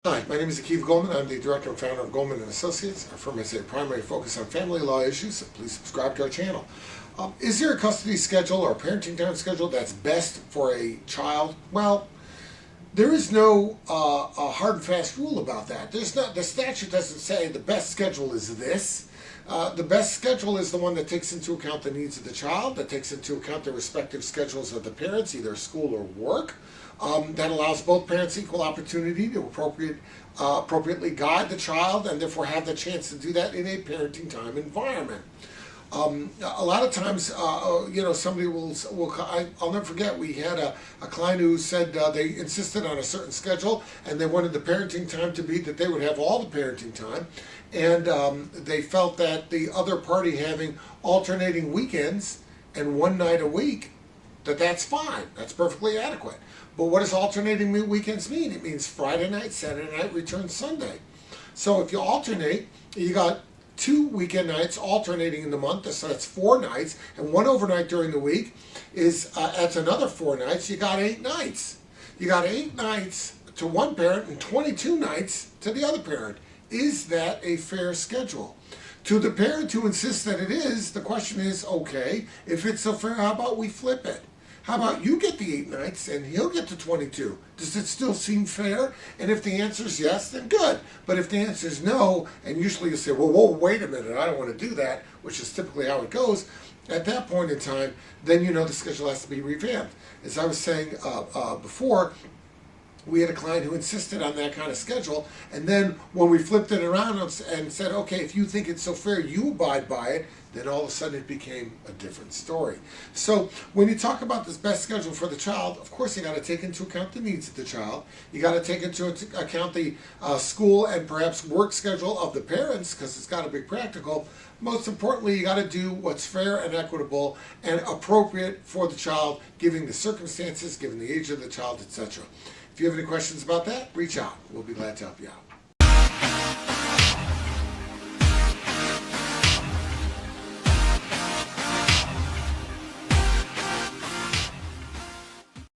Hi, my name is Goldman. I'm the director and founder of Goldman and Associates. Our firm has a primary focus on family law issues, so please subscribe to our channel. Is there a custody schedule or a parenting time schedule that's best for a child? Well, there is no a hard and fast rule about that. There's not. The statute doesn't say the best schedule is this. The best schedule is the one that takes into account the needs of the child, that takes into account the respective schedules of the parents, either school or work, that allows both parents equal opportunity to appropriately guide the child and therefore have the chance to do that in a parenting time environment. A lot of times, somebody I'll never forget, we had a client who said they insisted on a certain schedule and they wanted the parenting time to be that they would have all the parenting time, and they felt that the other party having alternating weekends and one night a week, that's fine, that's perfectly adequate. But what does alternating weekends mean? It means Friday night, Saturday night, return Sunday. So if you alternate, you got 2 weekend nights alternating in the month, so that's 4 nights, and 1 overnight during the week adds another 4 nights. You got 8 nights. You got 8 nights to one parent and 22 nights to the other parent. Is that a fair schedule? To the parent who insists that it is, the question is, okay, if it's so fair, how about we flip it? How about you get the 8 nights and he'll get the 22? Does it still seem fair? And if the answer is yes, then good. But if the answer is no, and usually you say, well, whoa, wait a minute, I don't want to do that, which is typically how it goes, at that point in time, then you know the schedule has to be revamped. As I was saying before, we had a client who insisted on that kind of schedule, and then when we flipped it around and said, okay, if you think it's so fair, you abide by it, then all of a sudden it became a different story. So when you talk about this best schedule for the child, of course you got to take into account the needs of the child. You got to take into account the school and perhaps work schedule of the parents, because it's got to be practical. Most importantly, you got to do what's fair and equitable and appropriate for the child, given the circumstances, given the age of the child, etc. If you have any questions about that, reach out. We'll be glad to help you out.